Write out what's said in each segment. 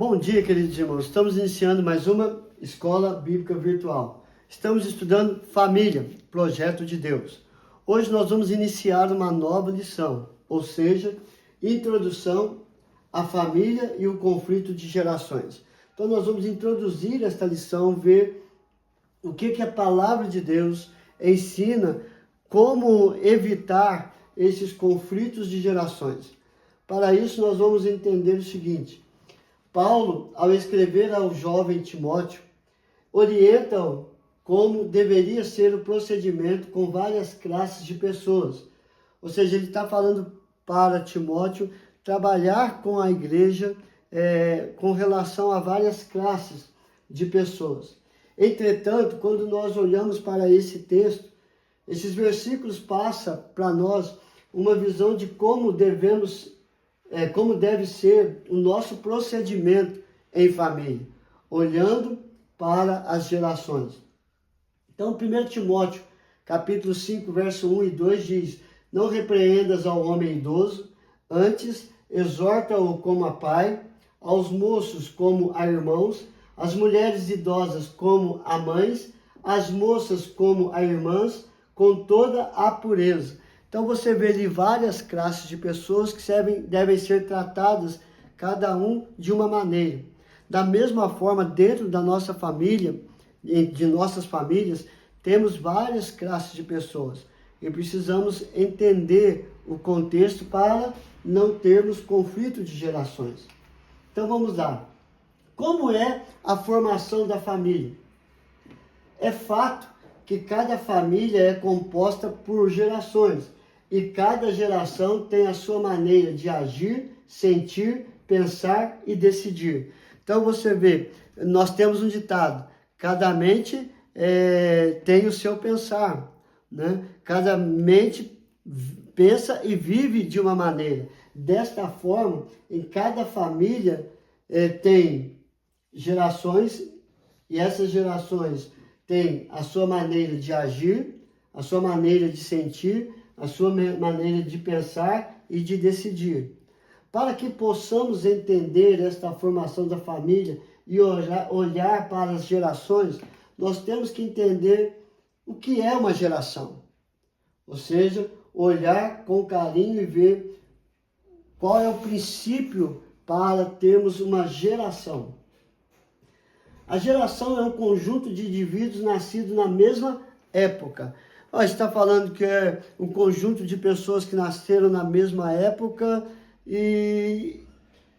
Bom dia, queridos irmãos. Estamos iniciando mais uma Escola Bíblica Virtual. Estamos estudando Família, Projeto de Deus. Hoje nós vamos iniciar uma nova lição, ou seja, Introdução à Família e o Conflito de Gerações. Então nós vamos introduzir esta lição, ver o que a Palavra de Deus ensina, como evitar esses conflitos de gerações. Para isso nós vamos entender o seguinte: Paulo, ao escrever ao jovem Timóteo, orienta-o como deveria ser o procedimento com várias classes de pessoas. Ou seja, ele está falando para Timóteo trabalhar com a igreja com relação a várias classes de pessoas. Entretanto, quando nós olhamos para esse texto, esses versículos passam para nós uma visão de como deve ser o nosso procedimento em família, olhando para as gerações. Então, 1 Timóteo, capítulo 5, verso 1 e 2 diz: não repreendas ao homem idoso, antes exorta-o como a pai, aos moços como a irmãos, as mulheres idosas como a mães, as moças como a irmãs, com toda a pureza. Então você vê ali várias classes de pessoas que devem ser tratadas, cada um de uma maneira. Da mesma forma, dentro da nossa família, de nossas famílias, temos várias classes de pessoas. E precisamos entender o contexto para não termos conflito de gerações. Então vamos lá. Como é a formação da família? É fato que cada família é composta por gerações. E cada geração tem a sua maneira de agir, sentir, pensar e decidir. Então você vê, nós temos um ditado: cada mente tem o seu pensar, né? Cada mente pensa e vive de uma maneira. Desta forma, em cada família tem gerações, e essas gerações têm a sua maneira de agir, a sua maneira de sentir, a sua maneira de pensar e de decidir. Para que possamos entender esta formação da família e olhar para as gerações, nós temos que entender o que é uma geração. Ou seja, olhar com carinho e ver qual é o princípio para termos uma geração. A geração é um conjunto de indivíduos nascidos na mesma época. Está falando que é um conjunto de pessoas que nasceram na mesma época, e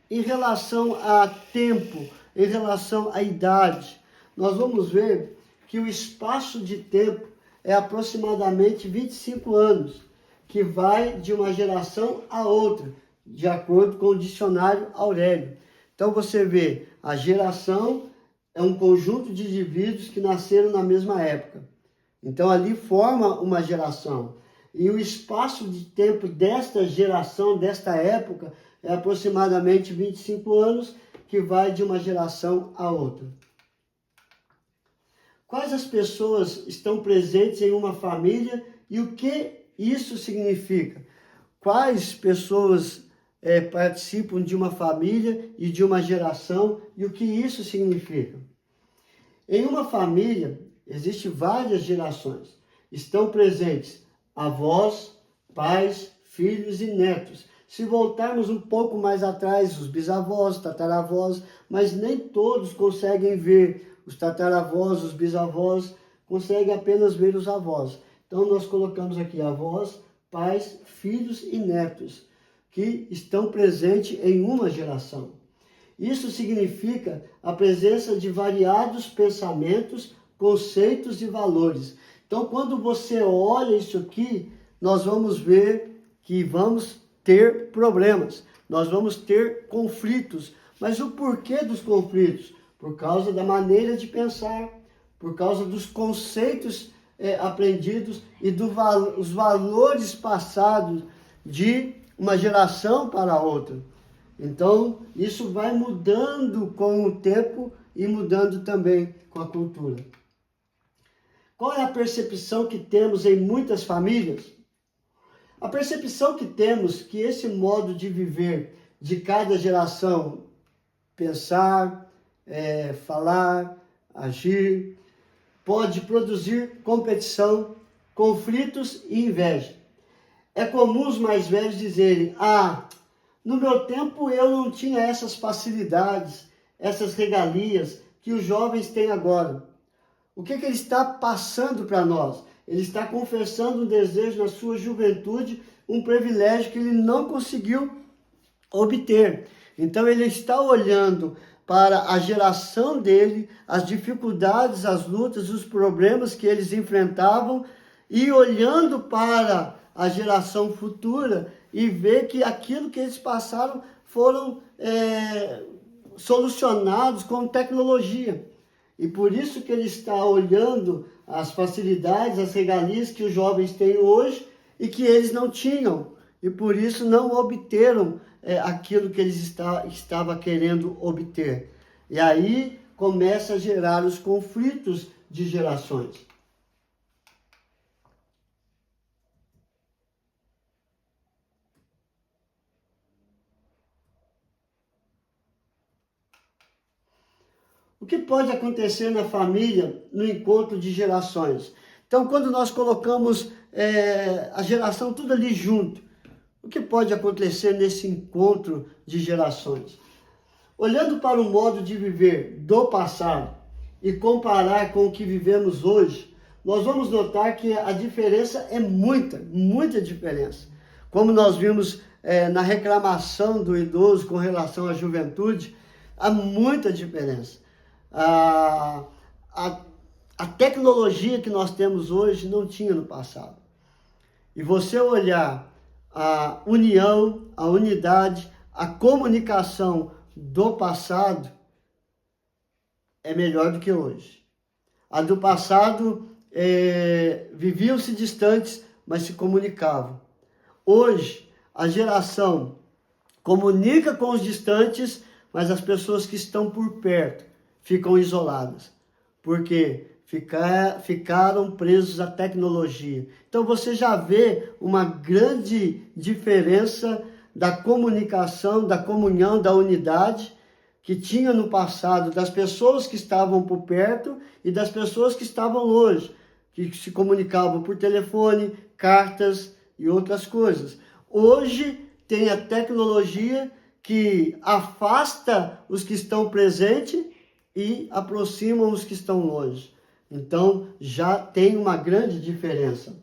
em relação a tempo, em relação à idade, nós vamos ver que o espaço de tempo é aproximadamente 25 anos, que vai de uma geração a outra, de acordo com o dicionário Aurélio. Então você vê, a geração é um conjunto de indivíduos que nasceram na mesma época. Então ali forma uma geração. E o espaço de tempo desta geração, desta época, é aproximadamente 25 anos, que vai de uma geração a outra. Quais as pessoas estão presentes em uma família e o que isso significa? Quais pessoas participam de uma família e de uma geração e o que isso significa? Em uma família, existem várias gerações. Estão presentes avós, pais, filhos e netos. Se voltarmos um pouco mais atrás, os bisavós, tataravós, mas nem todos conseguem ver os tataravós, os bisavós, conseguem apenas ver os avós. Então nós colocamos aqui avós, pais, filhos e netos, que estão presentes em uma geração. Isso significa a presença de variados pensamentos, conceitos e valores. Então, quando você olha isso aqui, nós vamos ver que vamos ter problemas, nós vamos ter conflitos. Mas o porquê dos conflitos? Por causa da maneira de pensar, por causa dos conceitos aprendidos e dos valores passados de uma geração para outra. Então, isso vai mudando com o tempo e mudando também com a cultura. Qual é a percepção que temos em muitas famílias? A percepção que temos que esse modo de viver de cada geração pensar, falar, agir. Pode produzir competição, conflitos e inveja. É comum os mais velhos dizerem: no meu tempo eu não tinha essas facilidades, essas regalias que os jovens têm agora. O que ele está passando para nós? Ele está confessando um desejo na sua juventude, um privilégio que ele não conseguiu obter. Então ele está olhando para a geração dele, as dificuldades, as lutas, os problemas que eles enfrentavam, e olhando para a geração futura e ver que aquilo que eles passaram foram solucionados com tecnologia. E por isso que ele está olhando as facilidades, as regalias que os jovens têm hoje e que eles não tinham. E por isso não obteram aquilo que eles estavam querendo obter. E aí começa a gerar os conflitos de gerações. O que pode acontecer na família no encontro de gerações? Então, quando nós colocamos a geração tudo ali junto, o que pode acontecer nesse encontro de gerações? Olhando para o modo de viver do passado e comparar com o que vivemos hoje, nós vamos notar que a diferença é muita diferença. Como nós vimos na reclamação do idoso com relação à juventude, há muita diferença. A tecnologia que nós temos hoje não tinha no passado. E você olhar a união, a unidade, a comunicação do passado é melhor do que hoje. A do passado viviam-se distantes, mas se comunicavam. Hoje, a geração comunica com os distantes, mas as pessoas que estão por perto ficam isoladas, porque ficaram presos à tecnologia. Então você já vê uma grande diferença da comunicação, da comunhão, da unidade que tinha no passado, das pessoas que estavam por perto e das pessoas que estavam longe, que se comunicavam por telefone, cartas e outras coisas. Hoje tem a tecnologia que afasta os que estão presentes e aproximam os que estão longe. Então, já tem uma grande diferença.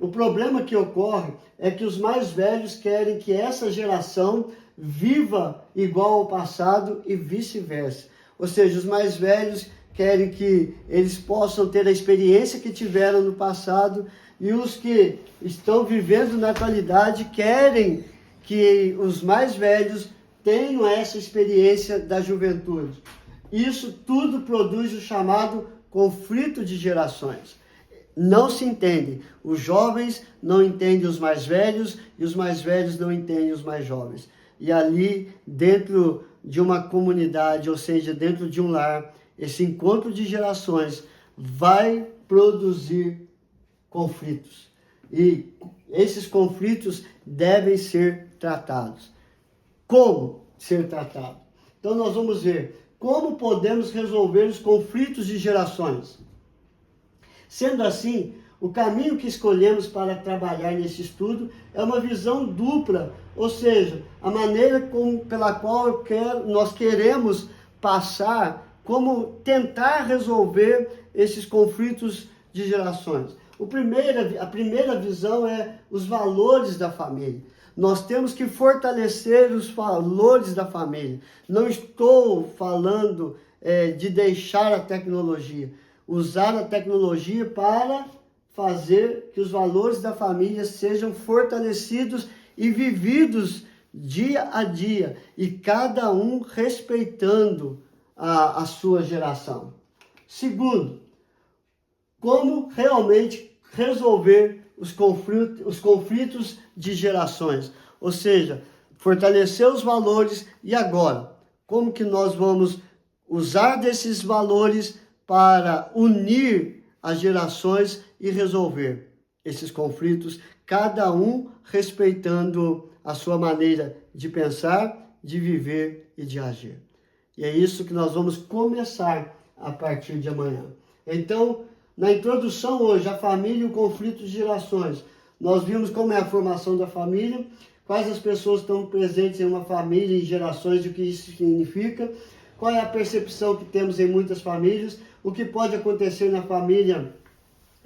O problema que ocorre é que os mais velhos querem que essa geração viva igual ao passado e vice-versa. Ou seja, os mais velhos querem que eles possam ter a experiência que tiveram no passado, e os que estão vivendo na atualidade querem que os mais velhos tenham essa experiência da juventude. Isso tudo produz o chamado conflito de gerações. Não se entende. Os jovens não entendem os mais velhos e os mais velhos não entendem os mais jovens. E ali, dentro de uma comunidade, ou seja, dentro de um lar, esse encontro de gerações vai produzir conflitos. E esses conflitos devem ser tratados. Como ser tratado? Então nós vamos ver como podemos resolver os conflitos de gerações. Sendo assim, o caminho que escolhemos para trabalhar nesse estudo é uma visão dupla, ou seja, a maneira pela qual nós queremos passar, como tentar resolver esses conflitos de gerações. A primeira visão é os valores da família. Nós temos que fortalecer os valores da família. Não estou falando de deixar a tecnologia. Usar a tecnologia para fazer que os valores da família sejam fortalecidos e vividos dia a dia. E cada um respeitando a sua geração. Segundo, como realmente resolver os conflitos de gerações. Ou seja, fortalecer os valores. E agora, como que nós vamos usar desses valores para unir as gerações e resolver esses conflitos, cada um respeitando a sua maneira de pensar de viver e de agir. E é isso que nós vamos começar a partir de amanhã. Então, na introdução hoje, a família e o conflito de gerações, nós vimos como é a formação da família, quais as pessoas estão presentes em uma família, em gerações, o que isso significa, qual é a percepção que temos em muitas famílias, o que pode acontecer na família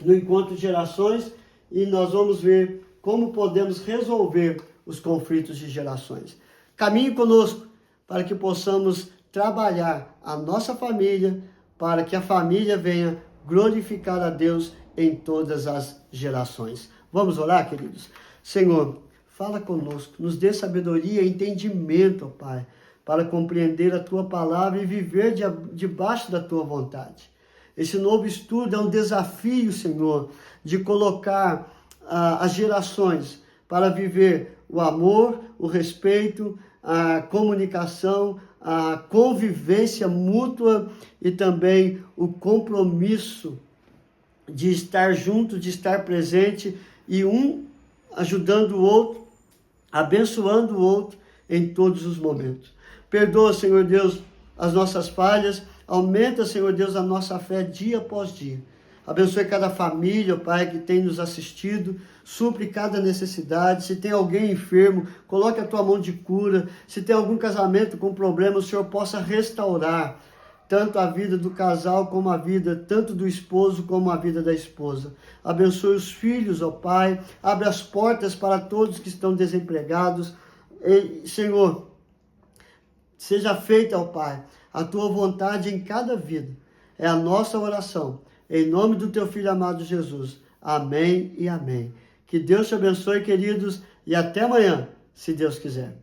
no encontro de gerações, e nós vamos ver como podemos resolver os conflitos de gerações. Caminhe conosco para que possamos trabalhar a nossa família, para que a família venha glorificar a Deus em todas as gerações. Vamos orar, queridos? Senhor, fala conosco, nos dê sabedoria e entendimento, ó Pai, para compreender a Tua palavra e viver debaixo da Tua vontade. Esse novo estudo é um desafio, Senhor, de colocar as gerações para viver o amor, o respeito, a comunicação, a convivência mútua e também o compromisso de estar junto, de estar presente e um ajudando o outro, abençoando o outro em todos os momentos. Perdoa, Senhor Deus, as nossas falhas, aumenta, Senhor Deus, a nossa fé dia após dia. Abençoe cada família, Pai, que tem nos assistido, supre cada necessidade. Se tem alguém enfermo, coloque a Tua mão de cura. Se tem algum casamento com problema, o Senhor possa restaurar tanto a vida do casal como a vida, tanto do esposo como a vida da esposa. Abençoe os filhos, ó Pai, abre as portas para todos que estão desempregados. Senhor, seja feita, ó Pai, a Tua vontade em cada vida. É a nossa oração. Em nome do Teu Filho amado Jesus. Amém e amém. Que Deus te abençoe, queridos, e até amanhã, se Deus quiser.